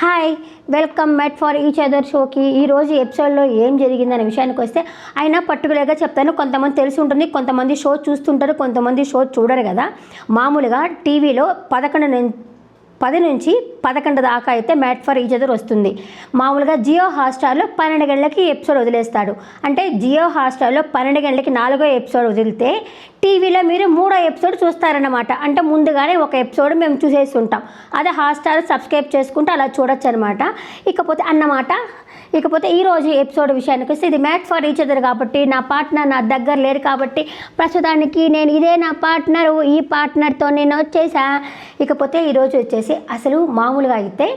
Hi welcome met for each other షోకి. ఈరోజు ఎపిసోడ్లో ఏం జరిగిందనే విషయానికి వస్తే అయినా పర్టికులర్గా చెప్తాను. కొంతమంది తెలిసి ఉంటుంది, కొంతమంది షో చూస్తుంటారు, కొంతమంది షో చూడరు కదా. మామూలుగా టీవీలో 10 నుంచి 11 దాకా అయితే మ్యాట్ ఫర్ ఈచ్ అదర్ వస్తుంది. మామూలుగా జియో హాట్స్టార్లో 12 గంటలకి ఎపిసోడ్ వదిలేస్తాడు. అంటే జియో హాట్స్టార్లో 12 గంటలకి 4వ ఎపిసోడ్ వదిలితే టీవీలో మీరు 3వ ఎపిసోడ్ చూస్తారన్నమాట. అంటే ముందుగానే ఒక ఎపిసోడ్ మేము చూసేసి ఉంటాం. అదే హాట్స్టార్ సబ్స్క్రైబ్ చేసుకుంటే అలా చూడొచ్చు అనమాట. ఇకపోతే ఈరోజు ఎపిసోడ్ విషయానికి వస్తే ఇది మ్యాట్ ఫర్ ఈచ్ అదర్ కాబట్టి నా పార్ట్నర్ నా దగ్గర లేరు కాబట్టి ప్రస్తుతానికి నేను ఇదే నా పార్ట్నరు, ఈ పార్ట్నర్తో నేను వచ్చేసా. ఇకపోతే ఈరోజు వచ్చేసి అసలు మామూలుగా అయితే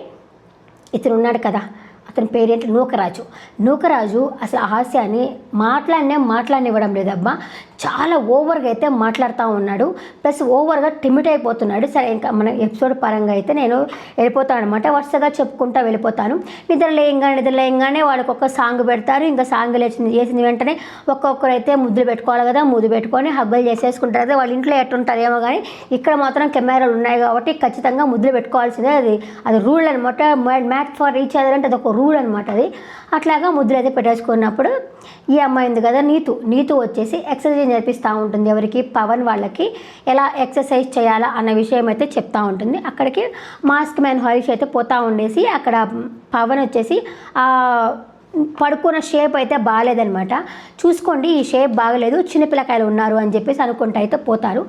ఇతను ఉన్నాడు కదా, అతని పేరేంటి నూకరాజు అసలు హాస్యాన్ని మాట్లాడనివ్వడం లేదబ్బా. చాలా ఓవర్గా అయితే మాట్లాడుతూ ఉన్నాడు, ప్లస్ ఓవర్గా టిమిట్ అయిపోతున్నాడు. సరే ఇంకా మన ఎపిసోడ్ పరంగా అయితే నేను వెళ్ళిపోతాను అనమాట. వరుసగా చెప్పుకుంటూ వెళ్ళిపోతాను. నిద్రలేయంగానే వాళ్ళకి ఒక సాంగ్ పెడతారు. ఇంకా సాంగ్ చేసిన వెంటనే ఒక్కొక్కరు అయితే ముద్దులు పెట్టుకోవాలి కదా, ముద్దు పెట్టుకొని హబ్బలు చేసేసుకుంటారు కదా. వాళ్ళ ఇంట్లో ఎట్టుంటారేమో కానీ ఇక్కడ మాత్రం కెమెరాలు ఉన్నాయి కాబట్టి ఖచ్చితంగా ముద్దులు పెట్టుకోవాల్సిందే. అది రూల్ అనమాట. మ్యాట్ ఫర్ ఈచ్ అదర్ అంటే అదొక రూల్ అనమాట. అది అట్లాగా ముద్దులు అయితే పెట్టేసుకున్నప్పుడు ఈ అమ్మాయి ఉంది కదా నీతు వచ్చేసి ఎక్సర్సైజ్ నేర్పిస్తూ ఉంటుంది. ఎవరికి? పవన్ వాళ్ళకి ఎలా ఎక్సర్సైజ్ చేయాలా అన్న విషయం అయితే చెప్తూ ఉంటుంది. అక్కడికి మాస్క్ మ్యాన్ హరీష్ అయితే పోతూ ఉండేసి అక్కడ పవన్ వచ్చేసి పడుకున్న షేప్ అయితే బాగాలేదనమాట. చూసుకోండి ఈ షేప్ బాగలేదు, చిన్నపిల్లకాయలు ఉన్నారు అని చెప్పేసి అనుకుంటూ అయితే పోతారు.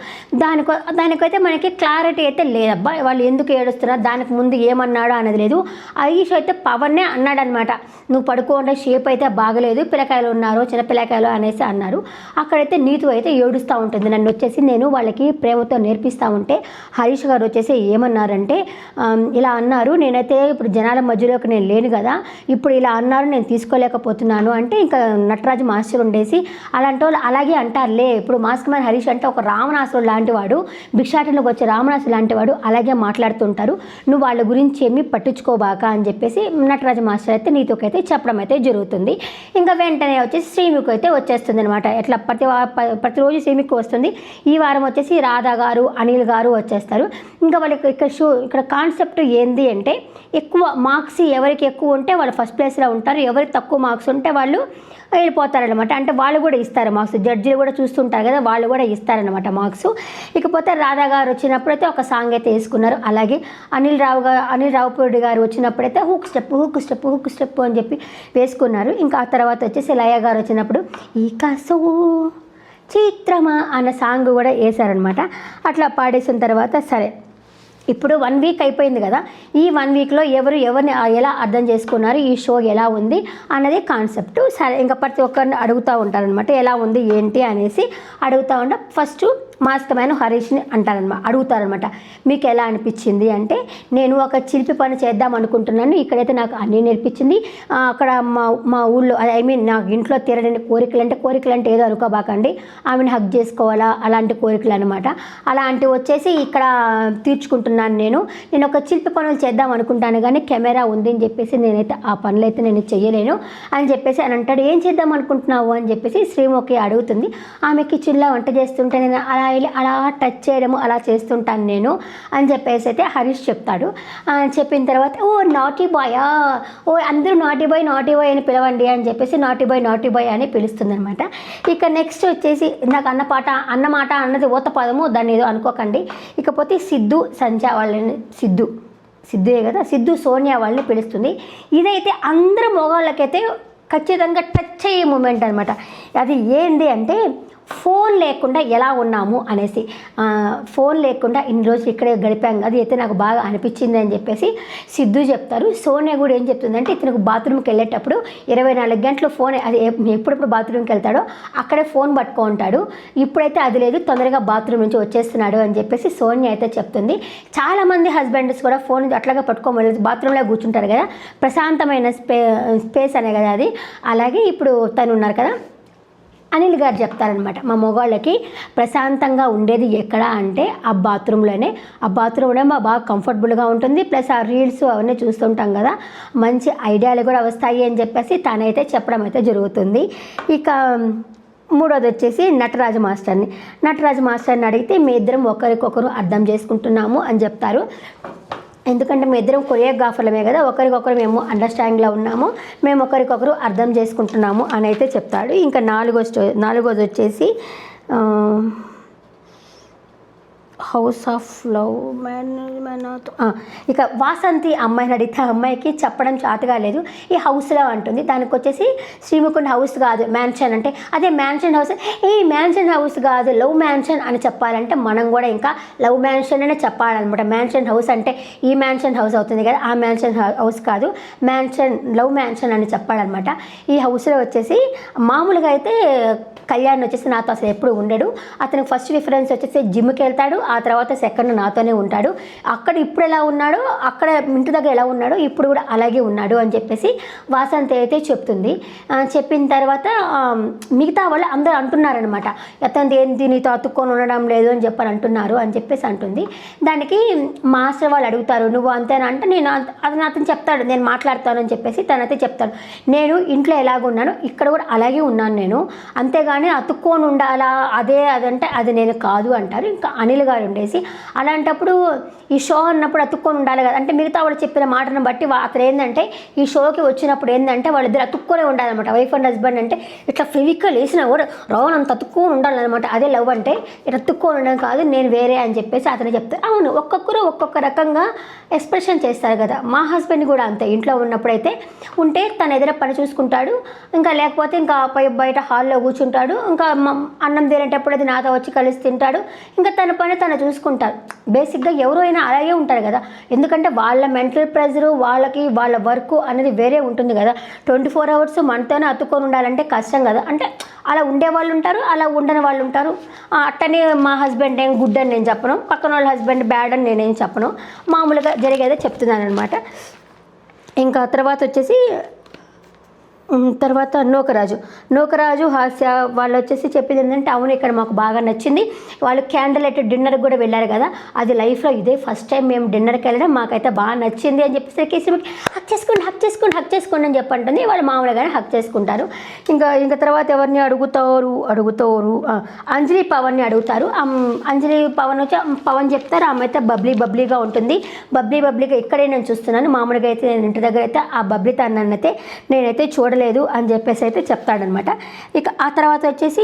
దానికైతే మనకి క్లారిటీ అయితే లేదబ్బా. వాళ్ళు ఎందుకు ఏడుస్తున్నారు, దానికి ముందు ఏమన్నాడో అనేది లేదు. హరీష్ అయితే పవన్నే అన్నాడనమాట, నువ్వు పడుకోండి షేప్ అయితే బాగలేదు, పిల్లకాయలు ఉన్నారు, చిన్నపిల్లకాయలు అనేసి అన్నారు. అక్కడైతే నీతు అయితే ఏడుస్తూ ఉంటుంది. నన్ను వచ్చేసి నేను వాళ్ళకి ప్రేమతో నేర్పిస్తూ ఉంటే హరీష్ గారు వచ్చేసి ఏమన్నారంటే ఇలా అన్నారు, నేనైతే ఇప్పుడు జనాల మధ్యలోకి నేను లేను కదా, ఇప్పుడు ఇలా అన్నారు, నేను తీసుకోలేకపోతున్నాను అంటే ఇంకా నటరాజు మాస్టర్ ఉండేసి అలాంటి వాళ్ళు అలాగే అంటారులే. ఇప్పుడు మాస్క్ మ్యాన్ హరీష్ అంటే ఒక రావణాసురుడు లాంటివాడు, భిక్షాటనకు వచ్చే రావణాసురుడు లాంటివాడు, అలాగే మాట్లాడుతుంటారు, నువ్వు వాళ్ళ గురించి ఏమీ పట్టించుకోబాక అని చెప్పేసి నటరాజు మాస్టర్ అయితే నీతోకైతే చెప్పడం అయితే జరుగుతుంది. ఇంకా వెంటనే వచ్చేసి శ్రీముఖి అయితే వచ్చేస్తుంది అనమాట. ఎట్లా ప్రతిరోజు శ్రీముఖి వస్తుంది. ఈ వారం వచ్చేసి రాధా గారు అనిల్ గారు వచ్చేస్తారు. ఇంకా వాళ్ళకి ఇక్కడ కాన్సెప్ట్ ఏంది అంటే ఎక్కువ మార్క్స్ ఎవరికి ఎక్కువ ఉంటే వాళ్ళు ఫస్ట్ ప్లేస్లో ఉంటారు, ఎవరికి తక్కువ మార్క్స్ ఉంటే వాళ్ళు వెళ్ళిపోతారనమాట. అంటే వాళ్ళు కూడా ఇస్తారు మార్క్స్, జడ్జిలు కూడా చూస్తుంటారు కదా, వాళ్ళు కూడా ఇస్తారనమాట మార్క్స్. ఇకపోతే రాధా గారు వచ్చినప్పుడైతే ఒక సాంగ్ అయితే వేసుకున్నారు. అలాగే అనిల్ రావుపూడి గారు వచ్చినప్పుడైతే హుక్ స్టెప్ అని చెప్పి వేసుకున్నారు. ఇంకా ఆ తర్వాత వచ్చేసి లయ గారు వచ్చినప్పుడు ఈ కసో చిత్రమా అన్న సాంగ్ కూడా వేశారనమాట. అట్లా పాడేసిన తర్వాత సరే ఇప్పుడు 1 వీక్ అయిపోయింది కదా, ఈ 1 వీక్లో ఎవరిని ఎలా అర్థం చేసుకున్నారు, ఈ షో ఎలా ఉంది అన్నది కాన్సెప్ట్. సరే ఇంకా ప్రతి ఒక్కరిని అడుగుతూ ఉంటారనమాట, ఎలా ఉంది ఏంటి అనేసి అడుగుతూ ఉంటా. ఫస్ట్ మాస్క్ మ్యాన్ హరీష్ని అడుగుతారనమాట, మీకు ఎలా అనిపించింది అంటే నేను ఒక చిలిపి పని చేద్దాం అనుకుంటున్నాను, ఇక్కడైతే నాకు అన్నీ నేర్పించింది, అక్కడ మా ఊళ్ళో నాకు ఇంట్లో తీరని కోరికలు అంటే ఏదో అనుకోబాకండి, ఆమెను హగ్ చేసుకోవాలా అలాంటి కోరికలు అనమాట. అలాంటివి వచ్చేసి ఇక్కడ తీర్చుకుంటున్నాను. నేను ఒక చిలిపి పనులు చేద్దాం అనుకుంటాను కానీ కెమెరా ఉంది అని చెప్పేసి నేనైతే ఆ పనులు అయితే నేను చేయలేను అని చెప్పేసి అని అంటాడు. ఏం చేద్దాం అనుకుంటున్నావు అని చెప్పేసి శ్రీముఖి అడుగుతుంది. ఆమె కిచెన్లో వంట చేస్తుంటే నేను అలా టచ్ చేయడము అలా చేస్తుంటాను నేను అని చెప్పేసి అయితే హరీష్ చెప్తాడు. చెప్పిన తర్వాత ఓ నాటీ బాయా, అందరూ నాటీ బాయ్ అని పిలవండి అని చెప్పేసి నాటీ బాయ్ అని పిలుస్తుంది అనమాట. ఇక నెక్స్ట్ వచ్చేసి నాకు అన్నమాట అన్నది ఊత పదము, దాన్ని ఏదో అనుకోకండి. ఇకపోతే సిద్ధు సంజ వాళ్ళని సిద్ధుయే కదా, సిద్ధు సోనియా వాళ్ళని పిలుస్తుంది. ఇదైతే అందరూ మగవాళ్ళకైతే ఖచ్చితంగా టచ్ అయ్యే మూమెంట్ అనమాట. అది ఏంటి అంటే ఫోన్ లేకుండా ఎలా ఉన్నాము అనేసి, ఫోన్ లేకుండా ఇన్ని రోజులు ఇక్కడే గడిపాం, అది అయితే నాకు బాగా అనిపించింది అని చెప్పేసి సిద్ధు చెప్తారు. సోనియా కూడా ఏం చెప్తుందంటే ఇతనికి బాత్రూమ్కి వెళ్ళేటప్పుడు 24 గంటలు ఫోన్, అది ఎప్పుడెప్పుడు బాత్రూమ్కి వెళ్తాడో అక్కడే ఫోన్ పట్టుకుంటాడు, ఇప్పుడైతే అది లేదు, తొందరగా బాత్రూమ్ నుంచి వచ్చేస్తున్నాడు అని చెప్పేసి సోనియా అయితే చెప్తుంది. చాలామంది హస్బెండ్స్ కూడా ఫోన్ అట్లాగా పట్టుకోమలేదు, బాత్రూంలో కూర్చుంటారు కదా, ప్రశాంతమైన స్పేస్ అనే కదా అది. అలాగే ఇప్పుడు తను ఉన్నారు కదా అనిల్ గారు చెప్తారనమాట, మా మగవాళ్ళకి ప్రశాంతంగా ఉండేది ఎక్కడ అంటే ఆ బాత్రూంలోనే బాగా కంఫర్టబుల్గా ఉంటుంది, ప్లస్ ఆ రీల్స్ అవన్నీ చూస్తుంటాం కదా, మంచి ఐడియాలు కూడా వస్తాయి అని చెప్పేసి తనైతే చెప్పడం అయితే జరుగుతుంది. ఇక మూడోది వచ్చేసి నటరాజు మాస్టర్ని అడిగితే మీ ఇద్దరం ఒకరికొకరు అర్థం చేసుకుంటున్నాము అని చెప్తారు. ఎందుకంటే మేము ఇద్దరం కొరియోగ్రాఫర్లమే కదా, ఒకరికొకరు మేము అండర్స్టాండింగ్లో ఉన్నాము, మేము ఒకరికొకరు అర్థం చేసుకుంటున్నాము అని అయితే చెప్తాడు. ఇంకా నాలుగోది వచ్చేసి హౌస్ ఆఫ్ లవ్ ఇక వాసంతి అమ్మాయిని అడిగితే అమ్మాయికి చెప్పడం చేతగా లేదు, ఈ హౌస్లో అంటుంది. దానికి వచ్చేసి శ్రీముకుండ హౌస్ కాదు మ్యాన్షన్ అంటే, అదే మ్యాన్షన్ హౌస్, ఈ మ్యాన్షన్ హౌస్ కాదు లవ్ మ్యాన్షన్ అని చెప్పాలంటే మనం కూడా ఇంకా లవ్ మ్యాన్షన్ అనే చెప్పాలన్నమాట. మ్యాన్షన్ హౌస్ అంటే ఈ మ్యాన్షన్ హౌస్ అవుతుంది కదా, ఆ మ్యాన్షన్ హౌస్ కాదు, లవ్ మ్యాన్షన్ అని చెప్పాలన్నమాట. ఈ హౌస్లో వచ్చేసి మామూలుగా అయితే కళ్యాణ్ వచ్చేసి నాతో అసలు ఎప్పుడు ఉండడు. అతనికి ఫస్ట్ రిఫరెన్స్ వచ్చేసి జిమ్కి వెళ్తాడు, ఆ తర్వాత సెకండ్ నాతోనే ఉంటాడు. అక్కడ ఇప్పుడు ఎలా ఉన్నాడో అక్కడ ఇంటి దగ్గర ఎలా ఉన్నాడో ఇప్పుడు కూడా అలాగే ఉన్నాడు అని చెప్పేసి వాసంతి అయితే చెప్తుంది. చెప్పిన తర్వాత మిగతా వాళ్ళు అందరూ అంటున్నారనమాట, అతను ఏంటి నీతో అతుక్కొని ఉండడం లేదు అని అంటున్నారు అని చెప్పేసి అంటుంది. దానికి మాస్టర్ వాళ్ళు అడుగుతారు, నువ్వు అంతేనా అంటే నేను అతను చెప్తాడు నేను మాట్లాడతాను అని చెప్పేసి తనైతే చెప్తాను, నేను ఇంట్లో ఎలాగున్నాను ఇక్కడ కూడా అలాగే ఉన్నాను నేను, అంతేగాని అతుక్కొని ఉండాలా అదంటే అది నేను కాదు అంటారు. ఇంకా అనిల్ గారు ఉండేసి అలాంటప్పుడు ఈ షో అన్నప్పుడు అతుక్కొని ఉండాలి కదా అంటే, మిగతా వాళ్ళు చెప్పిన మాటను బట్టి అతను ఏంటంటే ఈ షోకి వచ్చినప్పుడు ఏంటంటే వాళ్ళిద్దరు అతుక్కొనే ఉండాలన్నమాట. వైఫ్ అండ్ హస్బెండ్ అంటే ఇట్లా ఫెవికల్ వేసినా కూడా అంత అతుక్కొని ఉండాలన్నమాట. అదే లవ్ అంటే ఇట్లా అతుక్కొని ఉండడం కాదు, నేను వేరే అని చెప్పేసి అతను చెప్తారు. అవును, ఒక్కొక్కరు ఒక్కొక్క రకంగా ఎక్స్ప్రెషన్ చేస్తారు కదా. మా హస్బెండ్ కూడా అంతే, ఇంట్లో ఉన్నప్పుడైతే ఉంటే తన ఎదుర పని చూసుకుంటాడు, ఇంకా లేకపోతే ఇంకా బయట హాల్లో కూర్చుంటాడు, ఇంకా అన్నం తినేటప్పుడు అది నాతో వచ్చి కలిసి తింటాడు, ఇంకా తన పని తను చూసుకుంటారు. బేసిక్గా ఎవరు అయినా అలాగే ఉంటారు కదా, ఎందుకంటే వాళ్ళ మెంటల్ ప్రెజరు వాళ్ళ వర్క్ అనేది వేరే ఉంటుంది కదా. 24 hours మనతోనే అతుక్కొని ఉండాలంటే కష్టం కదా. అంటే అలా ఉండే వాళ్ళు ఉంటారు, అలా ఉండని వాళ్ళు ఉంటారు. అట్టనే మా హస్బెండ్ ఏం గుడ్ అని నేను చెప్పను, పక్కన వాళ్ళ హస్బెండ్ బ్యాడ్ అని నేనేం చెప్పను, మామూలుగా జరిగేదే చెప్తున్నాను అనమాట. ఇంకా తర్వాత వచ్చేసి నూకరాజు హాస్య వాళ్ళు వచ్చేసి చెప్పింది ఏంటంటే, అవును ఇక్కడ మాకు బాగా నచ్చింది, వాళ్ళు క్యాండిల్ లైట్ డిన్నర్కి కూడా వెళ్ళారు కదా, అది లైఫ్లో ఇదే ఫస్ట్ టైం మేము డిన్నర్కి వెళ్ళడం, మాకైతే బాగా నచ్చింది అని చెప్పేసి కేసీకి హక్ చేసుకోండి అని చెప్పంటుంది. వాళ్ళు మామూలుగానే హక్ చేసుకుంటారు. ఇంకా తర్వాత ఎవరిని అడుగుతారు అంజలి పవన్ని అడుగుతారు. అంజలి పవన్ చెప్తారు, ఆమె అయితే బబ్లీగా ఉంటుంది, బబ్లీగా ఇక్కడే నేను చూస్తున్నాను, మామూలుగా అయితే నేను ఇంటి దగ్గర అయితే ఆ బబ్లీ తనైతే నేనైతే చూడలేదు అని చెప్పేసి అయితే చెప్తాడనమాట. ఇక ఆ తర్వాత వచ్చేసి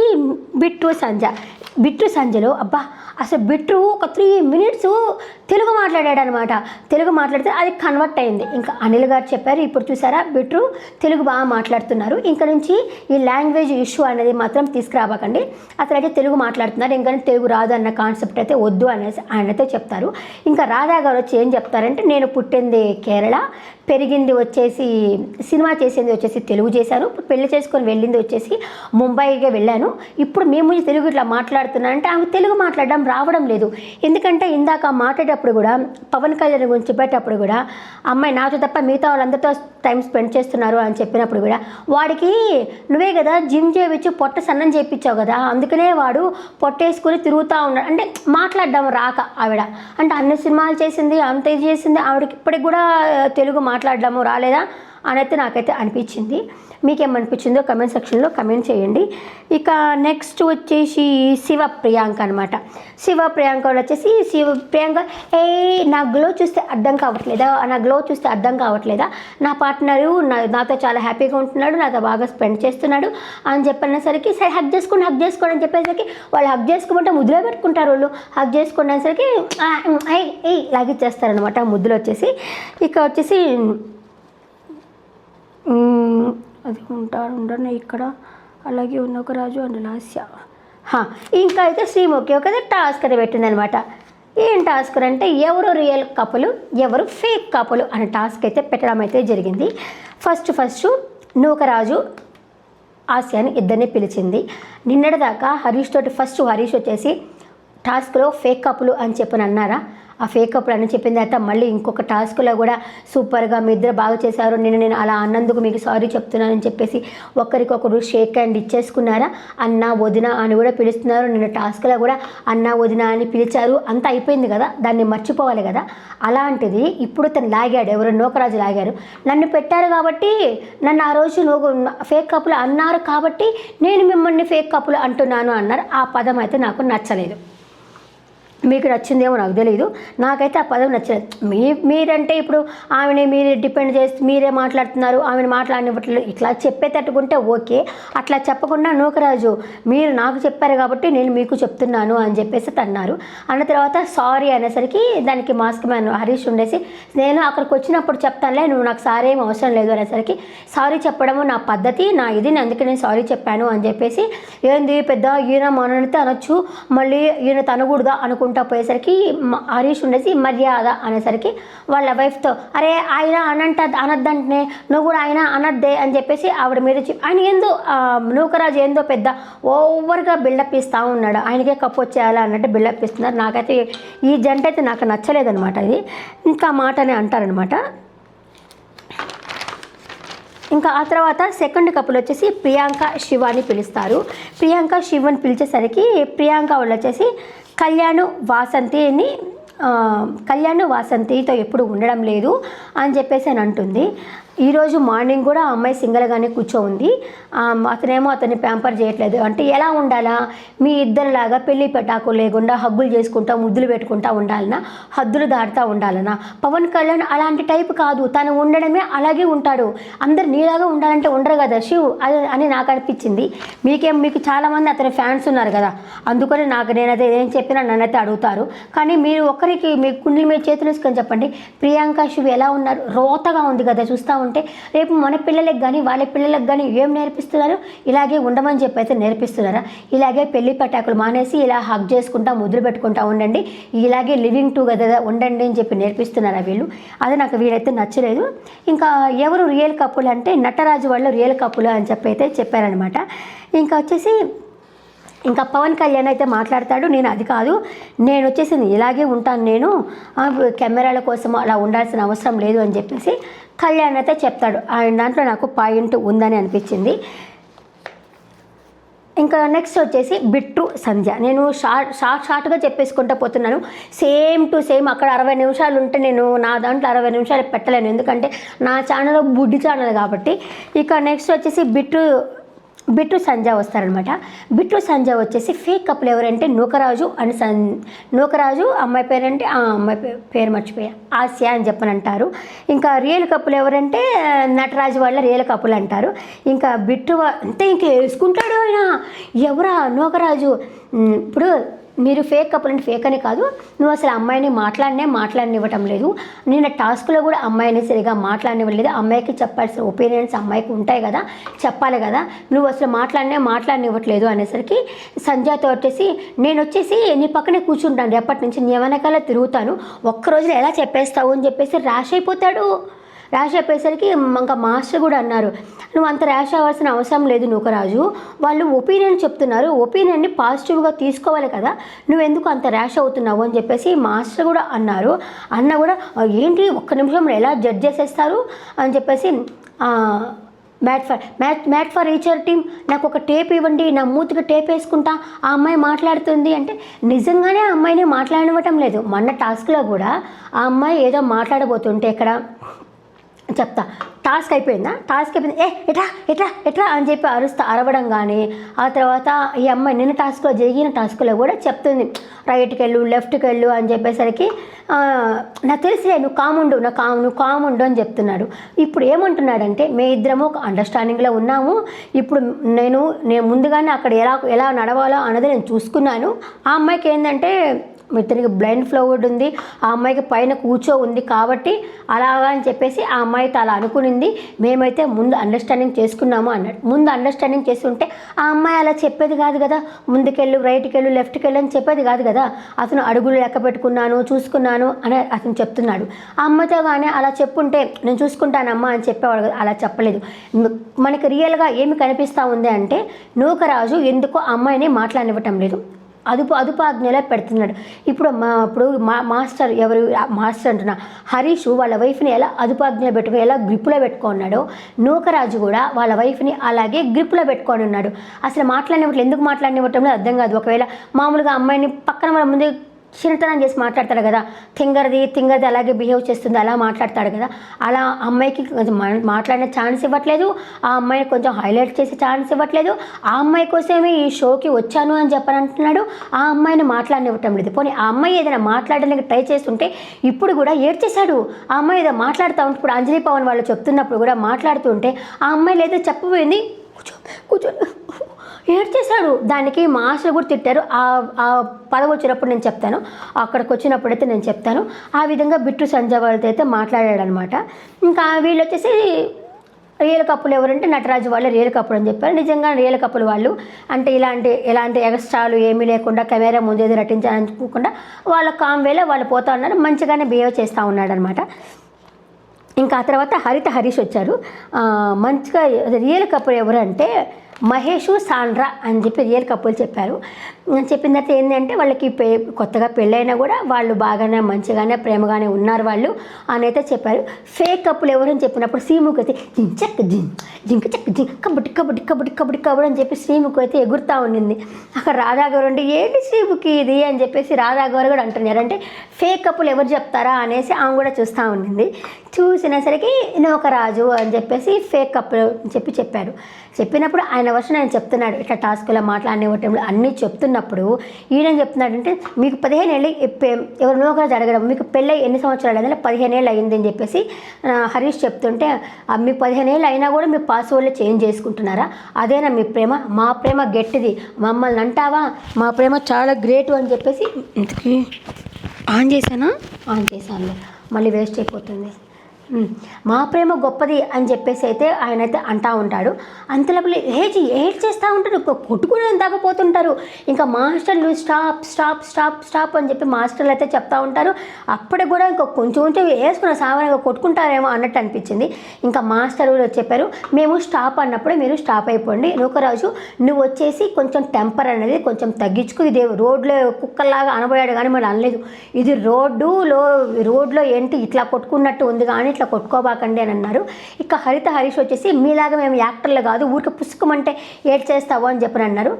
బిట్టు సంజలో అబ్బా అసలు బిట్టు ఒక 3 minutes తెలుగు మాట్లాడాడనమాట. తెలుగు మాట్లాడితే అది కన్వర్ట్ అయింది. ఇంకా అనిల్ గారు చెప్పారు, ఇప్పుడు చూసారా బిట్టు తెలుగు బాగా మాట్లాడుతున్నారు, ఇంకా నుంచి ఈ లాంగ్వేజ్ ఇష్యూ అనేది మాత్రం తీసుకురావకండి, అతనైతే తెలుగు మాట్లాడుతున్నారు, ఇంకా తెలుగు రాదు అన్న కాన్సెప్ట్ అయితే వద్దు అనేసి ఆయనైతే చెప్తారు. ఇంకా రాధా గారు వచ్చి ఏం చెప్తారంటే, నేను పుట్టింది కేరళ, పెరిగింది వచ్చేసి సినిమా చేసింది వచ్చేసి తెలుగు చేశాను, పెళ్లి చేసుకొని వెళ్ళింది వచ్చేసి ముంబైగా వెళ్ళాను, ఇప్పుడు మేము తెలుగు ఇట్లా మాట్లాడుతున్నా అంటే ఆమె తెలుగు మాట్లాడడం రావడం లేదు. ఎందుకంటే ఇందాక మాట్లాడేటప్పుడు కూడా పవన్ కళ్యాణ్ గురించి చెప్పేటప్పుడు కూడా అమ్మాయి నాతో తప్ప మిగతా వాళ్ళందరితో టైం స్పెండ్ చేస్తున్నారు అని చెప్పినప్పుడు కూడా వాడికి నువ్వే కదా జిమ్ చేయించి పొట్ట సన్నం చేయించావు కదా, అందుకనే వాడు పొట్టేసుకుని తిరుగుతూ ఉన్నాడు అంటే మాట్లాడడం రాక ఆవిడ అంటే అన్ని సినిమాలు చేసింది అంత ఇది చేసింది, ఆవిడకి ఇప్పటికి కూడా తెలుగు మాట్లాడడము రాలేదా అని అయితే నాకైతే అనిపించింది. మీకేమనిపించిందో కమెంట్ సెక్షన్లో కమెంట్ చేయండి. ఇక నెక్స్ట్ వచ్చేసి శివ ప్రియాంక అనమాట. శివ ప్రియాంక వచ్చేసి నా గ్లో చూస్తే అర్థం కావట్లేదా, నా పార్ట్నరు నాతో చాలా హ్యాపీగా ఉంటున్నాడు, నాతో బాగా స్పెండ్ చేస్తున్నాడు అని చెప్పనేసరికి సరే హక్ చేసుకోండి అని చెప్పేసరికి వాళ్ళు హక్ చేసుకోమంటే ముద్దులో పెట్టుకుంటారు, వాళ్ళు హక్ చేసుకోండి అనేసరికి లాగిచ్చేస్తారనమాట ముద్దులు వచ్చేసి. ఇక వచ్చేసి అది ఉంటారు ఇక్కడ అలాగే ఉన్న ఒక రాజు అండ్ లాస్య. ఇంకా అయితే శ్రీముఖి ఒక టాస్క్ అది పెట్టిందనమాట. ఏం టాస్క్ అంటే ఎవరు రియల్ కపులు ఎవరు ఫేక్ కపులు అనే టాస్క్ అయితే పెట్టడం అయితే జరిగింది. ఫస్ట్ నూకరాజు ఆసియాని ఇద్దరిని పిలిచింది. నిన్నటిదాకా హరీష్ వచ్చేసి టాస్క్లో ఫేక్ కపులు అని చెప్పని అన్నారా, ఆ ఫేక్ కపుల్ అని చెప్పిన తర్వాత మళ్ళీ ఇంకొక టాస్క్లో కూడా సూపర్గా మీ ఇద్దరు బాగా చేశారు, నేను అలా అన్నందుకు మీకు సారీ చెప్తున్నానని చెప్పేసి ఒకరికొకరు షేక్ హ్యాండ్ ఇచ్చేసుకున్నారా, అన్న వదిన అని కూడా పిలుస్తున్నారు, నిన్న టాస్క్లో కూడా అన్న వదిన అని పిలిచారు, అంతా అయిపోయింది కదా, దాన్ని మర్చిపోవాలి కదా. అలాంటిది ఇప్పుడు తను లాగాడు, ఎవరు నూకరాజు లాగారు, నన్ను పెట్టారు కాబట్టి నన్ను ఆ రోజు ఫేక్ కపుల్ అన్నారు కాబట్టి నేను మిమ్మల్ని ఫేక్ కపుల్ అంటున్నాను అన్నారు. ఆ పదం అయితే నాకు నచ్చలేదు. మీకు నచ్చిందేమో నాకు తెలియదు, నాకైతే ఆ పదం నచ్చలేదు. మీరంటే ఇప్పుడు ఆమెని మీరు డిపెండ్ చేసి మీరే మాట్లాడుతున్నారు, ఆమెను మాట్లాడినట్లు ఇట్లా చెప్పేటట్టుకుంటే ఓకే. అట్లా చెప్పకుండా నూకరాజు మీరు నాకు చెప్పారు కాబట్టి నేను మీకు చెప్తున్నాను అని చెప్పేసి అన్నారు. అన్న తర్వాత సారీ అనేసరికి దానికి మాస్క్ మ్యాన్ హరీష్ ఉండేసి నేను అక్కడికి వచ్చినప్పుడు చెప్తానులే, నువ్వు నాకు సారీ ఏం అవసరం లేదు అనేసరికి సారీ చెప్పడము నా పద్ధతి, నా ఇది, అందుకే నేను సారీ చెప్పాను అని చెప్పేసి ఏంది పెద్ద ఈయన మననితే అనొచ్చు, మళ్ళీ ఈయన తనకూడదా అనుకుంటా పోయేసరికి హరీష్ ఉండేసి మర్యాద అనేసరికి వాళ్ళ వైఫ్తో అరే ఆయన అనద్దంటే నువ్వు కూడా ఆయన అనద్దే అని చెప్పేసి ఆవిడ మీద ఆయన ఏందో నూకరాజు ఏందో పెద్ద ఓవర్గా బిల్డప్ ఇస్తూ ఉన్నాడు, ఆయనకే కప్పు వచ్చేయాలి అన్నట్టు బిల్డప్ ఇస్తున్నారు. నాకైతే ఈ జంట అయితే నాకు నచ్చలేదనమాట. ఇది ఇంకా మాటనే అంటారనమాట. ఇంకా ఆ తర్వాత సెకండ్ కపుల్ వచ్చేసి ప్రియాంక శివాని పిలుస్తారు. ప్రియాంక శివని పిలిచేసరికి ప్రియాంక వాళ్ళు వచ్చేసి కళ్యాణ్ వాసంతితో ఎప్పుడు ఉండడం లేదు అని చెప్పేసి అని అంటుంది. ఈరోజు మార్నింగ్ కూడా ఆ అమ్మాయి సింగిల్గానే కూర్చోంది. అతనేమో అతన్ని ప్యాంపర్ చేయట్లేదు. అంటే ఎలా ఉండాలా, మీ ఇద్దరిలాగా పెళ్లి పెటాకు లేకుండా హగ్గులు చేసుకుంటా ముద్దులు పెట్టుకుంటా ఉండాలనా, హద్దులు దాటుతూ ఉండాలనా? పవన్ కళ్యాణ్ అలాంటి టైప్ కాదు, తను ఉండడమే అలాగే ఉంటాడు. అందరు నీలాగా ఉండాలంటే ఉండరు కదా శివ్ అని నాకు అనిపించింది. మీకు చాలామంది అతని ఫ్యాన్స్ ఉన్నారు కదా, అందుకని నేనైతే ఏం చెప్పినా నన్నైతే అడుగుతారు. కానీ మీరు ఒక్కరికి మీ కుండలి మీద చేతులు వేసుకొని చెప్పండి, ప్రియాంక శివ్ ఎలా ఉన్నారు? రోతగా ఉంది కదా చూస్తా ఉంటే. రేపు మన పిల్లలకు కానీ వాళ్ళ పిల్లలకు కానీ ఏం నేర్పిస్తున్నారు? ఇలాగే ఉండమని చెప్పి అయితే నేర్పిస్తున్నారా? ఇలాగే పెళ్లి పటాకులు మానేసి ఇలా హగ్ చేసుకుంటా ముద్దులు పెట్టుకుంటా ఉండండి, ఇలాగే లివింగ్ టుగెదర్ ఉండండి అని చెప్పి నేర్పిస్తున్నారా వీళ్ళు? అది నాకు వీళ్ళైతే నచ్చలేదు. ఇంకా ఎవరు రియల్ కపుల్ అంటే నటరాజు వాళ్ళు రియల్ కపుల్ అని చెప్పి అయితే చెప్పారనమాట. ఇంకా వచ్చేసి ఇంకా పవన్ కళ్యాణ్ అయితే మాట్లాడతాడు, నేను అది కాదు, నేను వచ్చేసి ఇలాగే ఉంటాను, నేను కెమెరాల కోసం అలా ఉండాల్సిన అవసరం లేదు అని చెప్పేసి కళ్యాణ్ అయితే చెప్తాడు. ఆయన దాంట్లో నాకు పాయింట్ ఉందని అనిపించింది. ఇంకా నెక్స్ట్ వచ్చేసి బిట్టు సంధ్య. నేను షార్ట్గా చెప్పేసుకుంటూ పోతున్నాను, సేమ్ టు సేమ్. అక్కడ 60 నిమిషాలు ఉంటే నేను నా దాంట్లో 60 నిమిషాలు పెట్టలేను, ఎందుకంటే నా ఛానల్ బుడ్డి ఛానల్ కాబట్టి. ఇక నెక్స్ట్ వచ్చేసి బిట్టు సంజ వస్తారనమాట. బిట్టు సంజ వచ్చేసి ఫేక్ కపుల్ ఎవరంటే నూకరాజు అమ్మాయి పేరంటే ఆ అమ్మాయి పేరు మర్చిపోయా, ఆసియా అని చెప్పనంటారు. ఇంకా రియల్ కపుల్ ఎవరంటే నటరాజు వాళ్ళ రియల్ కపుల్ అంటారు. ఇంకా బిట్టు అంతే ఇంకా వేసుకుంటాడు ఆయన. ఎవరా నూకరాజు? ఇప్పుడు మీరు ఫేక్ కపుల్ అంటే ఫేక్ అని కాదు, నువ్వు అసలు అమ్మాయిని మాట్లాడనివ్వటం లేదు. నిన్న టాస్క్లో కూడా అమ్మాయిని సరిగా మాట్లాడనివ్వలేదు. అమ్మాయికి చెప్పాల్సిన ఒపీనియన్స్ అమ్మాయికి ఉంటాయి కదా, చెప్పాలి కదా, నువ్వు అసలు మాట్లాడనివ్వట్లేదు అనేసరికి సంజయ్తో వచ్చేసి నేను వచ్చేసి నీ పక్కనే కూర్చుంటాను, రేపటి నుంచి నీ వెనకాల తిరుగుతాను, ఒక్కరోజులో ఎలా చెప్పేస్తావు అని చెప్పేసి ర్యాష్ అయిపోతాడు. ర్యాష్ అయిపోయేసరికి ఇంకా మాస్టర్ కూడా అన్నారు, నువ్వు అంత ర్యాష్ అవ్వాల్సిన అవసరం లేదు నూకరాజు, వాళ్ళు ఒపీనియన్ చెప్తున్నారు, ఒపీనియన్ని పాజిటివ్గా తీసుకోవాలి కదా, నువ్వెందుకు అంత ర్యాష్ అవుతున్నావు అని చెప్పేసి మాస్టర్ కూడా అన్నారు. అన్న కూడా ఏంటి ఒక్క నిమిషంలో ఎలా జడ్జ్ చేసేస్తారు అని చెప్పేసి మ్యాట్ ఫర్ ఈచర్ టీమ్, నాకు ఒక టేప్ ఇవ్వండి, నా మూతికి టేప్ వేసుకుంటా, ఆ అమ్మాయి మాట్లాడుతుంది అంటే నిజంగానే ఆ అమ్మాయిని మాట్లాడనివ్వటం లేదు. మొన్న టాస్క్లో కూడా ఆ అమ్మాయి ఏదో మాట్లాడబోతుంటే ఇక్కడ చెప్తా, టాస్క్ అయిపోయింది, ఎట్రా అని చెప్పి అరవడం కానీ, ఆ తర్వాత ఈ అమ్మాయి నిన్న జరిగిన టాస్క్లో కూడా చెప్తుంది రైట్కి వెళ్ళు లెఫ్ట్కి వెళ్ళు అని చెప్పేసరికి నాకు తెలిసిలే నువ్వు కాముండు అని చెప్తున్నాడు. ఇప్పుడు ఏమంటున్నాడంటే మే ఇద్దరము ఒక అండర్స్టాండింగ్లో ఉన్నాము, ఇప్పుడు నేను ముందుగానే అక్కడ ఎలా నడవాలో అన్నది నేను చూసుకున్నాను. ఆ అమ్మాయికి ఏంటంటే ఇతనికి బ్లైండ్ ఫ్లూయిడ్ ఉంది, ఆ అమ్మాయికి పైన ఉంది కాబట్టి అలాగా అని చెప్పేసి ఆ అమ్మాయితో అలా అనుకునింది, మేమైతే ముందు అండర్స్టాండింగ్ చేసుకున్నాము అన్నాడు. ముందు అండర్స్టాండింగ్ చేసుకుంటే ఆ అమ్మాయి అలా చెప్పేది కాదు కదా, ముందుకెళ్ళు రైట్కి వెళ్ళు లెఫ్ట్కి వెళ్ళు అని చెప్పేది కాదు కదా. అతను అడుగులు లెక్క పెట్టుకున్నాను చూసుకున్నాను అని అతను చెప్తున్నాడు. ఆ అమ్మాయితో కానీ అలా చెప్పుంటే నేను చూసుకుంటానమ్మా అని చెప్పేవాడు కదా, అలా చెప్పలేదు. మనకి రియల్గా ఏమి కనిపిస్తూ ఉంది అంటే నూకరాజు ఎందుకో అమ్మాయిని మాట్లాడనివ్వటం లేదు, అదుపాజ్ఞలో పెడుతున్నాడు. ఇప్పుడు మాస్టర్ అంటున్నా హరీష్ వాళ్ళ వైఫ్ని ఎలా అదుపాజ్ఞలో పెట్టుకుని ఎలా గ్రిప్లో పెట్టుకున్నాడో నూకరాజు కూడా వాళ్ళ వైఫ్ని అలాగే గ్రిప్లో పెట్టుకొని ఉన్నాడు. అసలు మాట్లాడినట్లు ఎందుకు మాట్లాడినట్టంలో అర్థం కాదు. ఒకవేళ మామూలుగా అమ్మాయిని పక్కన వాళ్ళ ముందు చిన్నతనం చేసి మాట్లాడతాడు కదా, తింగరది అలాగే బిహేవ్ చేస్తుంది, అలా మాట్లాడతాడు కదా, అలా అమ్మాయికి కొంచెం మాట్లాడిన ఛాన్స్ ఇవ్వట్లేదు, ఆ అమ్మాయిని కొంచెం హైలైట్ చేసే ఛాన్స్ ఇవ్వట్లేదు, ఆ అమ్మాయి కోసమే ఈ షోకి వచ్చాను అని చెప్పని అంటున్నాడు, ఆ అమ్మాయిని మాట్లాడనివ్వటం లేదు. పోనీ ఆ అమ్మాయి ఏదైనా మాట్లాడడానికి ట్రై చేస్తుంటే ఇప్పుడు కూడా ఏడ్చేశాడు. ఆ అమ్మాయి ఏదో మాట్లాడుతూ ఉంటే ఇప్పుడు అంజలి పవన్ వాళ్ళు చెప్తున్నప్పుడు కూడా మాట్లాడుతుంటే ఆ అమ్మాయి ఏదో చెప్పబోయింది, కూర్చో ఏడ్చేశాడు. దానికి మాస్టర్ కూడా తిట్టారు. ఆ పదవి వచ్చినప్పుడు నేను చెప్తాను, అక్కడికి వచ్చినప్పుడైతే నేను చెప్తాను. ఆ విధంగా బిట్టు సంజయ్ వాళ్ళతో అయితే మాట్లాడాడనమాట. ఇంకా వీళ్ళు వచ్చేసి రియల్ కప్పులు ఎవరంటే నటరాజు వాళ్ళే రియల్ కప్పులు అని చెప్పారు. నిజంగా రియల్ కప్పులు వాళ్ళు అంటే ఎలాంటి ఎక్స్ట్రాలు ఏమీ లేకుండా కెమెరా ముందేది నటించాలనుకోకుండా వాళ్ళ కామ్వేలో వాళ్ళు పోతా ఉన్నారు, మంచిగానే బిహేవ్ చేస్తూ ఉన్నాడు అనమాట. ఇంకా ఆ తర్వాత హరీష్ వచ్చారు. మంచిగా రియల్ కప్పులు ఎవరు అంటే మహేష్ సాండ్రా అని చెప్పి రియల్ కప్పులు చెప్పారు. చెప్పిన తర్వాత ఏంటంటే వాళ్ళకి కొత్తగా పెళ్ళైనా కూడా వాళ్ళు బాగానే మంచిగానే ప్రేమగానే ఉన్నారు వాళ్ళు అని అయితే చెప్పారు. ఫేక్ కప్పులు ఎవరని చెప్పినప్పుడు శ్రీముఖి అయితే జించక్ జింక చక్ జింక్ కబడ్డీ కబడ్డీ కబడ్డీ కబడ్డీ కబడ్డీ అని చెప్పి శ్రీముఖి అయితే ఎగురుతూ ఉండింది. అక్కడ రాధాగారు అంటే ఏంటి శ్రీముఖి ఇది అని చెప్పేసి రాధాగారు కూడా అంటున్నారు. అంటే ఫేక్ కప్పులు ఎవరు చెప్తారా అనేసి ఆమె కూడా చూస్తూ ఉండింది. చూసినసరికి నూకరాజు అని చెప్పేసి ఫేక్ కప్పులు చెప్పాడు. చెప్పినప్పుడు ఆయన వర్షన్ ఆయన చెప్తున్నాడు, ఇట్లా టాస్క్లో మాట్లాడినివ్వటంలో అన్నీ చెప్తున్నప్పుడు ఈయన చెప్తున్నాడంటే మీకు 15 ఏళ్ళు ఎవరు నూకరాజు అడగడం, మీకు పెళ్ళై ఎన్ని సంవత్సరాలు అయిందంటే 15 ఏళ్ళు అయింది అని చెప్పేసి హరీష్ చెప్తుంటే మీకు 15 ఏళ్ళు అయినా కూడా మీ పాస్వర్డ్లు చేంజ్ చేసుకుంటున్నారా, అదేనా మీ ప్రేమ, మా ప్రేమ గట్టిది, మమ్మల్ని అంటావా, మా ప్రేమ చాలా గ్రేటు అని చెప్పేసి ఇంతకీ ఆన్ చేశాను మళ్ళీ వేస్ట్ అయిపోతుంది. మా ప్రేమ గొప్పది అని చెప్పేసి అయితే ఆయన అయితే అంటూ ఉంటాడు. అంతలోపల ఏడ్ చేస్తూ ఉంటారు, కొట్టుకుని తాగపోతుంటారు. ఇంకా మాస్టర్లు స్టాప్ స్టాప్ స్టాప్ స్టాప్ అని చెప్పి మాస్టర్లు అయితే చెప్తూ ఉంటారు. అప్పటికి కూడా ఇంకా కొంచెం వేసుకున్న సామాన్యంగా కొట్టుకుంటారేమో అన్నట్టు అనిపించింది. ఇంకా మాస్టర్ చెప్పారు, మేము స్టాప్ అన్నప్పుడే మీరు స్టాప్ అయిపోండి, నూకరాజు నువ్వు వచ్చేసి కొంచెం టెంపర్ అనేది కొంచెం తగ్గించుకు, ఇది రోడ్లో కుక్కల్లాగా అనబోయాడు కానీ మళ్ళీ అనలేదు, ఇది రోడ్లో ఏంటి ఇట్లా కొట్టుకున్నట్టు ఉంది కానీ ఇట్లా కొట్టుకోబాకండి అని అన్నారు. ఇక హరీష్ వచ్చేసి మీలాగా మేము యాక్టర్లు కాదు, ఊరికి పుస్తకమంటే ఏడ్ చేస్తావు అని చెప్పని అన్నారు.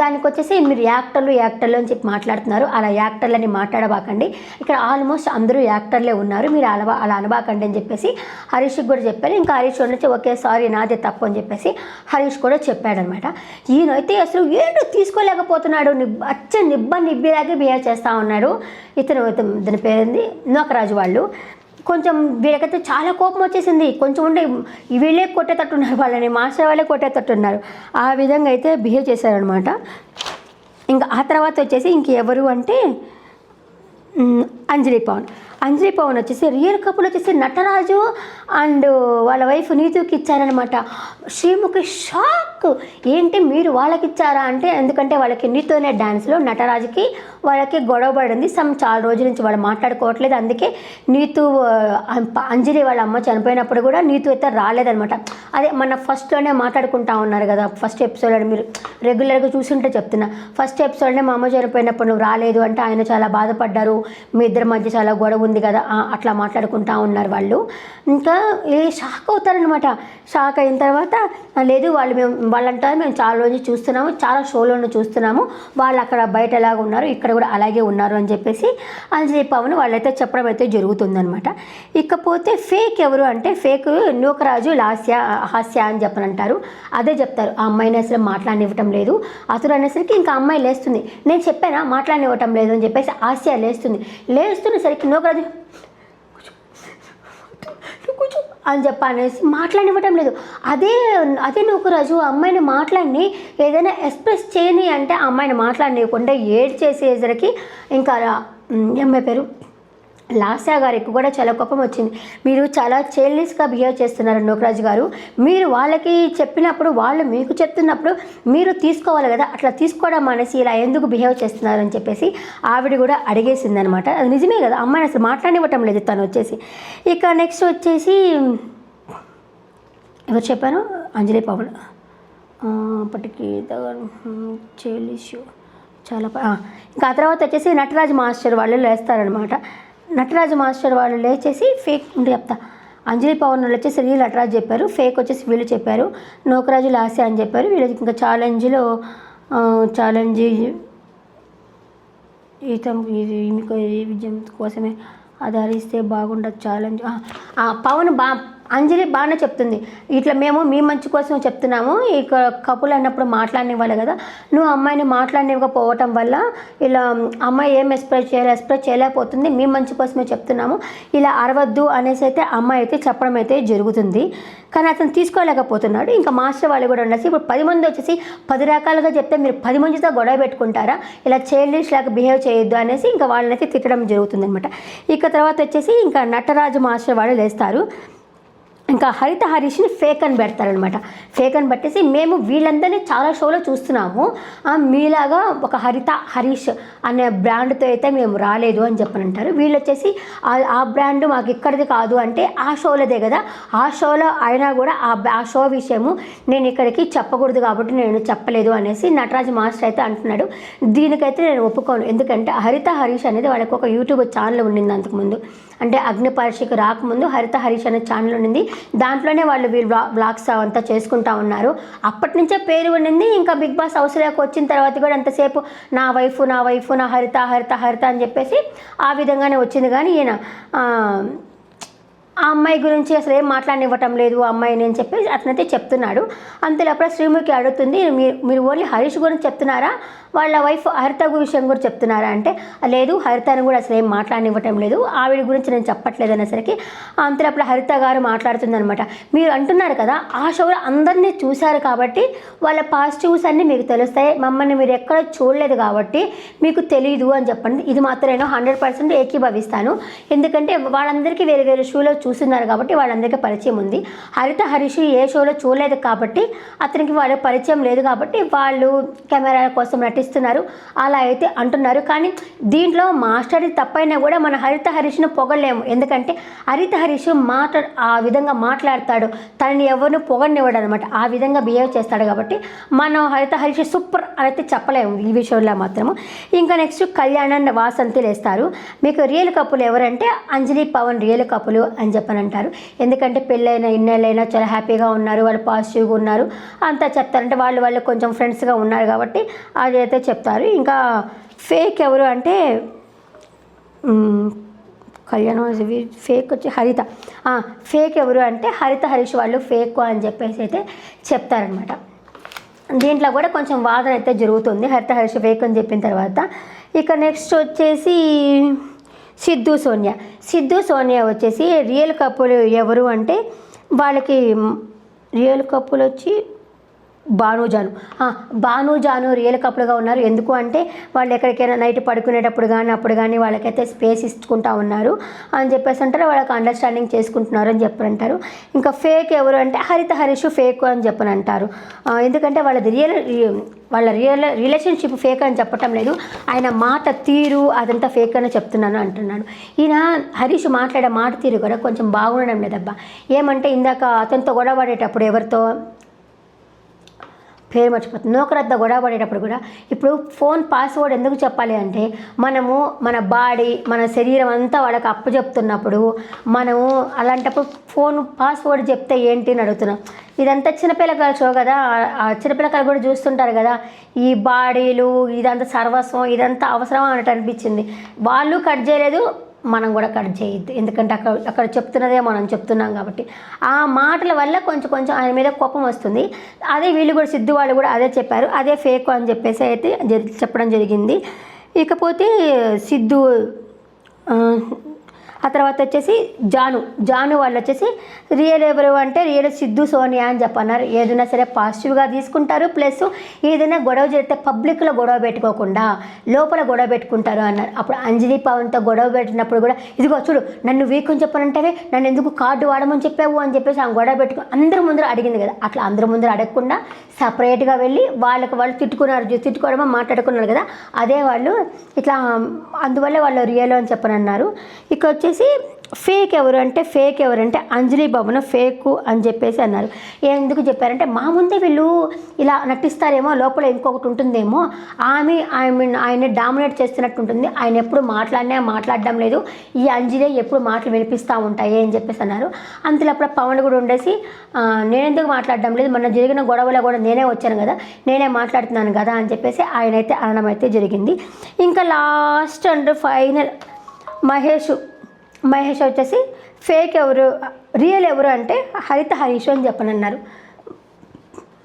దానికి వచ్చేసి మీరు యాక్టర్లు అని చెప్పి మాట్లాడుతున్నారు, అలా యాక్టర్లని మాట్లాడబాకండి, ఇక్కడ ఆల్మోస్ట్ అందరూ యాక్టర్లే ఉన్నారు, మీరు అలా అనబాకండి అని చెప్పేసి హరీష్కి కూడా చెప్పారు. ఇంకా హరీష్ వచ్చి ఓకే సారీ నాదే తప్పు అని చెప్పేసి హరీష్ కూడా చెప్పాడనమాట. ఈయనైతే అసలు ఏంటో తీసుకోలేకపోతున్నాడు, నిబ్బిలాగే బిహేవ్ చేస్తూ ఉన్నాడు. ఇతని పేరుంది నూకరాజు వాళ్ళు. కొంచెం వీళ్ళకైతే చాలా కోపం వచ్చేసింది. కొంచెం ఉండే వీళ్ళే కొట్టేటట్టున్నారు, వాళ్ళని మాస్టర్ వాళ్ళే కొట్టేటట్టున్నారు. ఆ విధంగా అయితే బిహేవ్ చేశారనమాట. ఇంకా ఆ తర్వాత వచ్చేసి ఇంకెవరు అంటే అంజలి పవన్ వచ్చేసి రియల్ కపుల్ వచ్చేసి నటరాజు అండ్ వాళ్ళ వైఫ్ నీతుకి ఇచ్చారనమాట. శ్రీముఖి షాక్, ఏంటి మీరు వాళ్ళకి ఇచ్చారా అంటే, ఎందుకంటే వాళ్ళకి నీతోనే డ్యాన్స్లో నటరాజుకి వాళ్ళకి గొడవ పడింది, చాలా రోజుల నుంచి వాళ్ళు మాట్లాడుకోవట్లేదు. అందుకే నీతు అంజలి వాళ్ళ అమ్మ చనిపోయినప్పుడు కూడా నీతు అయితే రాలేదనమాట. అదే మన ఫస్ట్లోనే మాట్లాడుకుంటా ఉన్నారు కదా, ఫస్ట్ ఎపిసోడ్లో మీరు రెగ్యులర్గా చూసుంటే చెప్తున్నా, ఫస్ట్ ఎపిసోడ్నే మా అమ్మ చనిపోయినప్పుడు నువ్వు రాలేదు అంటే ఆయన చాలా బాధపడ్డారు, మీ ఇద్దరి మధ్య చాలా గొడవ ఉంది కదా, అట్లా మాట్లాడుకుంటా ఉన్నారు వాళ్ళు. ఇంకా షాక్ అవుతారనమాట. షాక్ అయిన తర్వాత లేదు వాళ్ళంటారు మేము చాలా రోజులు చూస్తున్నాము, చాలా షోలను చూస్తున్నాము, వాళ్ళు అక్కడ బయట ఎలాగ ఉన్నారు ఇక్కడ కూడా అలాగే ఉన్నారు అని చెప్పేసి అంజలి పవన్ వాళ్ళైతే చెప్పడం అయితే జరుగుతుందనమాట. ఇకపోతే ఫేక్ ఎవరు అంటే ఫేక్ నూకరాజు హాస్య అని చెప్పనంటారు. అదే చెప్తారు, ఆ అమ్మాయిని అసలు మాట్లాడనివ్వటం లేదు, అతడు అనేసరికి ఇంకా అమ్మాయి లేస్తుంది, నేను చెప్పానా మాట్లాడనివ్వటం లేదు అని చెప్పేసి హాస్య లేస్తున్నసరికి నూకరాజు అని అనేసి మాట్లాడివ్వటం లేదు. అదే నూకరాజు అమ్మాయిని మాట్లాడి ఏదైనా ఎక్స్ప్రెస్ చేయని అంటే ఆ అమ్మాయిని మాట్లాడనివ్వకుండా ఏడ్ చేసేసరికి ఇంకా అమ్మాయి పేరు లాస్యా గారికి కూడా చాలా కోపం వచ్చింది. మీరు చాలా చైల్డిష్గా బిహేవ్ చేస్తున్నారు నూకరాజు గారు, మీరు వాళ్ళకి చెప్పినప్పుడు వాళ్ళు మీకు చెప్తున్నప్పుడు మీరు తీసుకోవాలి కదా, అట్లా తీసుకోవడం అనేసి ఇలా ఎందుకు బిహేవ్ చేస్తున్నారని చెప్పేసి ఆవిడ కూడా అడిగేసింది అనమాట. అది నిజమే కదా, అమ్మాయిని అసలు మాట్లాడివ్వటం లేదు తను వచ్చేసి. ఇక నెక్స్ట్ వచ్చేసి ఎవరు చెప్పాను, అంజలి పవన్ అప్పటికి చైల్డిష్ చాలా. ఇంకా ఆ తర్వాత వచ్చేసి నటరాజు మాస్టర్ వాళ్ళు లేస్తారనమాట. నటరాజు మాస్టర్ వాళ్ళు లేచేసి ఫేక్ ఉంటే చెప్తా, అంజలి పవన్ వాళ్ళు వచ్చేసి రియల్ నటరాజు చెప్పారు, ఫేక్ వచ్చేసి వీళ్ళు చెప్పారు, నూకరాజు లాస్య అని చెప్పారు. వీళ్ళకి ఇంకా ఛాలెంజ్ ఇది మీకు ఈ విజయం కోసమే ఆదరిస్తే బాగుండదు ఛాలెంజ్. పవన్ అంజలి బాగానే చెప్తుంది, ఇట్లా మేము మీ మంచి కోసం చెప్తున్నాము, ఇక కపుల్ అన్నప్పుడు మాట్లాడినివ్వాలి కదా, నువ్వు అమ్మాయిని మాట్లాడినివ్వకపోవటం వల్ల ఇలా అమ్మాయి ఏం ఎక్స్ప్రెస్ చేయలేకపోతుంది, మీ మంచి కోసమే చెప్తున్నాము, ఇలా అరవద్దు అనేసి అయితే అమ్మాయి అయితే చెప్పడం అయితే జరుగుతుంది. కానీ అతను తీసుకోలేకపోతున్నాడు. ఇంకా మాస్టర్ వాళ్ళు కూడా ఉండేసి ఇప్పుడు 10 మంది వచ్చేసి 10 రకాలుగా చెప్తే మీరు 10 మందితో గొడవ పెట్టుకుంటారా, ఇలా చైల్డిష్ లాగా బిహేవ్ చేయొద్దు అనేసి ఇంకా వాళ్ళనైతే తిట్టడం జరుగుతుంది అనమాట. ఇక తర్వాత వచ్చేసి ఇంకా నటరాజు మాస్టర్ వాళ్ళు లేస్తారు. ఇంకా హరిత హరీష్ని ఫేక్ అని పెడతారనమాట. ఫేక్ అని పెట్టేసి మేము వీళ్ళందరినీ చాలా షోలో చూస్తున్నాము, మీలాగా ఒక హరిత హరీష్ అనే బ్రాండ్తో అయితే మేము రాలేదు అని చెప్పనంటారు. వీళ్ళు వచ్చేసి ఆ బ్రాండ్ మాకు ఇక్కడిది కాదు అంటే ఆ షోలోదే కదా, ఆ షోలో అయినా కూడా ఆ షో విషయము నేను ఇక్కడికి చెప్పకూడదు కాబట్టి నేను చెప్పలేదు అనేసి నటరాజ్ మాస్టర్ అయితే అంటున్నాడు. దీనికైతే నేను ఒప్పుకోను, ఎందుకంటే హరిత హరీష్ అనేది వాళ్ళకి ఒక యూట్యూబ్ ఛానల్ ఉండింది అంతకుముందు, అంటే అగ్ని పరీక్షకు రాకముందు హరిత హరీష్ అనే ఛానల్ ఉండింది. దాంట్లోనే వాళ్ళు వీళ్ళు బ్లాగ్స్ అవంతా చేసుకుంటా ఉన్నారు. అప్పటి నుంచే పేరు ఉండింది. ఇంకా బిగ్ బాస్ హౌస్లోకి వచ్చిన తర్వాత కూడా ఎంతసేపు నా వైఫ్ నా హరిత హరిత హరిత అని చెప్పేసి ఆ విధంగానే వచ్చింది. కానీ ఈయన ఆ అమ్మాయి గురించి అసలు ఏం మాట్లాడనివ్వటం లేదు అమ్మాయిని అని చెప్పి అతనైతే చెప్తున్నాడు. అంతేలోపల శ్రీముఖి అడుగుతుంది, మీరు ఓన్లీ హరీష్ గురించి చెప్తున్నారా, వాళ్ళ వైఫ్ హరిత విషయం కూడా చెప్తున్నారా అంటే లేదు, హరితను కూడా అసలు ఏం మాట్లాడనివ్వటం లేదు, ఆవిడ గురించి నేను చెప్పట్లేదు అనేసరికి అంతేలోపల హరిత గారు మాట్లాడుతుందనమాట. మీరు అంటున్నారు కదా ఆ షోలో అందరినీ చూశారు కాబట్టి వాళ్ళ పాజిటివ్స్ అన్నీ మీకు తెలుస్తాయి, మమ్మల్ని మీరు ఎక్కడ చూడలేదు కాబట్టి మీకు తెలీదు అని చెప్పండి. ఇది మాత్రం నేను 100% ఏకీభవిస్తాను. ఎందుకంటే వాళ్ళందరికీ వేరే వేరే షోలో చూస్తున్నారు కాబట్టి వాళ్ళందరికీ పరిచయం ఉంది. హరిత హరీష్ ఏ షోలో చూడలేదు కాబట్టి అతనికి వాళ్ళ పరిచయం లేదు కాబట్టి వాళ్ళు కెమెరాల కోసం నటిస్తున్నారు అలా అయితే అంటున్నారు. కానీ దీంట్లో మాస్టర్ తప్పైనా కూడా మన హరిత హరీష్ను పొగలేము, ఎందుకంటే హరిత హరీష్ ఆ విధంగా మాట్లాడతాడు, తనని ఎవరిని పొగనివ్వడు అనమాట, ఆ విధంగా బిహేవ్ చేస్తాడు కాబట్టి మనం హరిత హరీష్ సూపర్ అని అయితే చెప్పలేము ఈ విషయంలో మాత్రము. ఇంకా నెక్స్ట్ కళ్యాణ్ వాసంతి లేస్తారు. మీకు రియల్ కప్పులు ఎవరంటే అంజలి పవన్ రియల్ కప్పులు అని చెప్పని అంటారు. ఎందుకంటే పెళ్ళైనా ఇన్నేళ్ళైనా చాలా హ్యాపీగా ఉన్నారు, వాళ్ళు పాజిటివ్గా ఉన్నారు అంతా చెప్తారంటే వాళ్ళు కొంచెం ఫ్రెండ్స్గా ఉన్నారు కాబట్టి అది అయితే చెప్తారు. ఇంకా ఫేక్ ఎవరు అంటే కళ్యాణం ఫేక్ వచ్చి హరిత, ఫేక్ ఎవరు అంటే హరిత హరీష్ వాళ్ళు ఫేక్ అని చెప్పేసి అయితే చెప్తారనమాట. దీంట్లో కూడా కొంచెం వాదన అయితే జరుగుతుంది హరిత హరీష్ ఫేక్ అని చెప్పిన తర్వాత. ఇక నెక్స్ట్ వచ్చేసి సిద్ధు సోనియా వచ్చేసి రియల్ కప్పులు ఎవరు అంటే వాళ్ళకి రియల్ కప్పులు వచ్చి భానుజాను రియల్ కప్పులుగా ఉన్నారు. ఎందుకు అంటే వాళ్ళు ఎక్కడికైనా నైట్ పడుకునేటప్పుడు కానీ అప్పుడు కానీ వాళ్ళకైతే స్పేస్ ఇచ్చుకుంటా ఉన్నారు అని చెప్పేసి అంటారు, వాళ్ళకి అండర్స్టాండింగ్ చేసుకుంటున్నారు అని చెప్పనంటారు. ఇంకా ఫేక్ ఎవరు అంటే హరిత హరీష్ ఫేక్ అని చెప్పనంటారు. ఎందుకంటే వాళ్ళ రిలేషన్షిప్ ఫేక్ అని చెప్పటం లేదు, ఆయన మాట తీరు అదంతా ఫేక్ అని చెప్తున్నాను అంటున్నాడు. ఈయన హరీష్ మాట్లాడే మాట తీరు కూడా కొంచెం బాగుండడం లేదబ్బా. ఏమంటే ఇందాక అతనితో గొడవ పడేటప్పుడు ఎవరితో పేరు మర్చిపోతుంది నోకరద్ద గొడవ పడేటప్పుడు కూడా ఇప్పుడు ఫోన్ పాస్వర్డ్ ఎందుకు చెప్పాలి అంటే మనము మన బాడీ మన శరీరం అంతా వాళ్ళకి అప్పచెప్తున్నప్పుడు మనము అలాంటప్పుడు ఫోన్ పాస్వర్డ్ చెప్తే ఏంటి అని అడుగుతున్నాం. ఇదంతా చిన్నపిల్లకాయల షో కదా, ఆ చిన్నపిల్లకాయలు కూడా చూస్తుంటారు కదా, ఈ బాడీలు ఇదంతా సర్వస్వం ఇదంతా అవసరం అన్నట్టు అనిపించింది. వాళ్ళు కట్ చేయలేదు, మనం కూడా కట్ చేయొద్దు, ఎందుకంటే అక్కడ చెప్తున్నదే మనం చెప్తున్నాం కాబట్టి ఆ మాటల వల్ల కొంచెం ఆయన మీద కోపం వస్తుంది. అదే వీళ్ళు కూడా సిద్ధు వాళ్ళు కూడా అదే చెప్పారు, అదే ఫేక్ అని చెప్పేసి అయితే చెప్పడం జరిగింది. ఇకపోతే సిద్ధు ఆ తర్వాత వచ్చేసి జాను వాళ్ళు వచ్చేసి రియల్ ఎవరు అంటే రియల్ సిద్ధు సోనియా అని చెప్పన్నారు. ఏదైనా సరే పాజిటివ్గా తీసుకుంటారు, ప్లస్ ఏదైనా గొడవ జరిగితే పబ్లిక్లో గొడవ పెట్టుకోకుండా లోపల గొడవ పెట్టుకుంటారు అన్నారు. అప్పుడు అంజలి పవన్తో గొడవ పెట్టినప్పుడు కూడా ఇదిగో చూడు నన్ను వీక్ అని చెప్పనంటే నన్ను ఎందుకు కార్డు వాడమని చెప్పావు అని చెప్పేసి ఆ గొడవ పెట్టుకుని అందరి ముందర అడిగింది కదా, అట్లా అందరి ముందర అడగకుండా సపరేట్గా వెళ్ళి వాళ్ళు తిట్టుకోవడమో మాట్లాడుకున్నారు కదా, అదే వాళ్ళు ఇట్లా అందువల్ల వాళ్ళు రియల్ అని చెప్పనన్నారు. ఇక వచ్చేసి ఫేక్ ఎవరంటే అంజలి భవన్ ఫేకు అని చెప్పేసి అన్నారు. ఎందుకు చెప్పారంటే మా ముందే వీళ్ళు ఇలా నటిస్తారేమో, లోపల ఇంకొకటి ఉంటుందేమో, ఆయన డామినేట్ చేస్తున్నట్టు ఉంటుంది, ఆయన ఎప్పుడు మాట్లాడడం లేదు, ఈ అంజలి ఎప్పుడు మాటలు వినిపిస్తూ ఉంటాయి అని చెప్పేసి అన్నారు. అంతలోపల పవన్ కూడా ఉండేసి నేనెందుకు మాట్లాడడం లేదు, మొన్న జరిగిన గొడవలో కూడా నేనే వచ్చాను కదా, నేనే మాట్లాడుతున్నాను కదా అని చెప్పేసి ఆయన అయితే అనడం అయితే జరిగింది. ఇంకా లాస్ట్ అండ్ ఫైనల్ మహేష్ వచ్చేసి ఫేక్ ఎవరు, రియల్ ఎవరు అంటే హరీష్ అని చెప్పనన్నారు.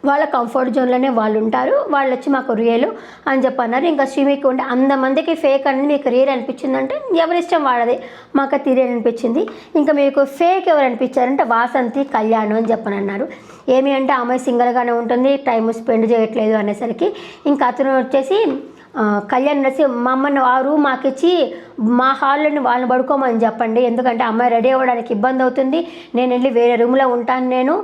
వాళ్ళ కంఫర్ట్ జోన్లోనే వాళ్ళు ఉంటారు, వాళ్ళు వచ్చి మాకు రియల్ అని చెప్పన్నారు. ఇంకా శ్రీమికి ఉంటే అంతమందికి ఫేక్ అనేది మీకు రియల్ అనిపించిందంటే ఎవరిష్టం వాడదే, మాకు రియల్ అనిపించింది. ఇంకా మీకు ఫేక్ ఎవరు అనిపించారంటే వాసంతి, కళ్యాణ్ అని చెప్పనన్నారు. ఏమి అంటే ఆమె సింగిల్గానే ఉంటుంది, టైం స్పెండ్ చేయట్లేదు అనేసరికి ఇంకా అతను వచ్చేసి కళ్యాణ్ వచ్చి మా అమ్మని ఆ రూమ్ మాకిచ్చి మా హాల్లోని వాళ్ళని పడుకోమని చెప్పండి, ఎందుకంటే అమ్మాయి రెడీ అవ్వడానికి ఇబ్బంది అవుతుంది, నేను వెళ్ళి వేరే రూమ్లో ఉంటాను, నేను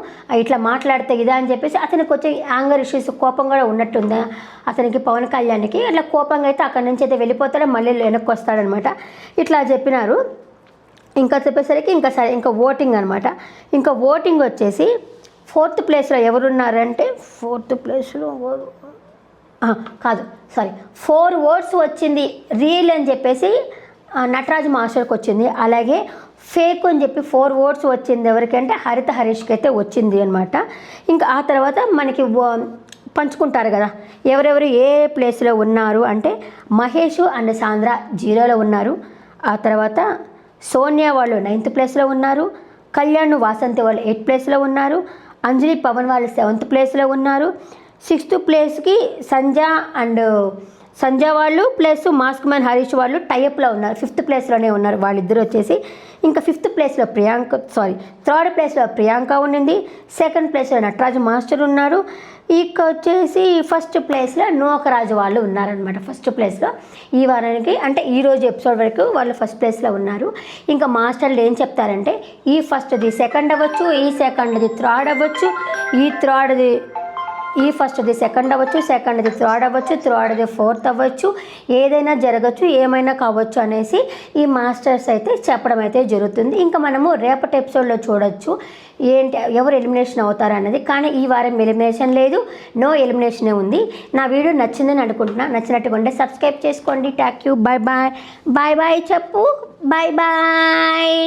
ఇట్లా మాట్లాడితే ఇదా అని చెప్పేసి అతనికి వచ్చే యాంగర్ ఇష్యూస్, కోపం కూడా ఉన్నట్టుంది అతనికి, పవన్ కళ్యాణ్కి. అట్లా కోపంగా అయితే అక్కడి నుంచి అయితే వెళ్ళిపోతాడు, మళ్ళీ వెనక్కి వస్తాడనమాట. ఇట్లా చెప్పినారు. ఇంకా చెప్పేసరికి ఇంకా ఓటింగ్ అనమాట. ఇంకా ఓటింగ్ వచ్చేసి 4th ప్లేస్లో ఎవరున్నారంటే 4th ప్లేస్లో 4 ఓట్స్ వచ్చింది రియల్ అని చెప్పేసి నటరాజ్ మాస్టర్కి వచ్చింది. అలాగే ఫేక్ అని చెప్పి 4 ఓట్స్ వచ్చింది ఎవరికంటే హరీష్కి అయితే వచ్చింది అనమాట. ఇంకా ఆ తర్వాత మనకి పంచుకుంటారు కదా ఎవరెవరు ఏ ప్లేస్లో ఉన్నారు అంటే మహేష్ అండ్ సాంద్ర 0లో ఉన్నారు. ఆ తర్వాత సోనియా వాళ్ళు 9th ప్లేస్లో ఉన్నారు. కళ్యాణ్ వాసంతి వాళ్ళు 8th ప్లేస్లో ఉన్నారు. అంజలి పవన్ వాళ్ళు 7th ప్లేస్లో ఉన్నారు. 6th ప్లేస్కి సంజ వాళ్ళు ప్లస్ మాస్క్ మ్యాన్ హరీష్ వాళ్ళు టైఅప్లో ఉన్నారు, 5th ప్లేస్లోనే ఉన్నారు వాళ్ళిద్దరు వచ్చేసి. ఇంకా 5th ప్లేస్లో 3rd ప్లేస్లో ప్రియాంక ఉండింది. 2nd ప్లేస్లో నటరాజు మాస్టర్ ఉన్నారు. ఇక వచ్చేసి 1st ప్లేస్లో నూకరాజు వాళ్ళు ఉన్నారనమాట. 1st ప్లేస్లో ఈ వారానికి అంటే ఈరోజు ఎపిసోడ్ వరకు వాళ్ళు 1st ప్లేస్లో ఉన్నారు. ఇంకా మాస్టర్లు ఏం చెప్తారంటే ఈ ఫస్ట్ది 2nd అవ్వచ్చు, ఈ 2ndది 3rd అవ్వచ్చు, ఈ ఫస్ట్ది 2nd అవ్వచ్చు, 2ndది 3rd అవ్వచ్చు, 3rdది 4th అవ్వచ్చు, ఏదైనా జరగచ్చు, ఏమైనా కావచ్చు అనేసి ఈ మాస్టర్స్ అయితే చెప్పడం అయితే జరుగుతుంది. ఇంకా మనము రేపటి ఎపిసోడ్లో చూడొచ్చు ఎవరు ఎలిమినేషన్ అవుతారు అన్నది. కానీ ఈ వారం ఎలిమినేషన్ లేదు, నో ఎలిమినేషనే ఉంది. నా వీడియో నచ్చిందని అనుకుంటున్నా. నచ్చినట్టుగా ఉంటే సబ్స్క్రైబ్ చేసుకోండి. థ్యాంక్ యూ, బాయ్ చెప్పు, బాయ్.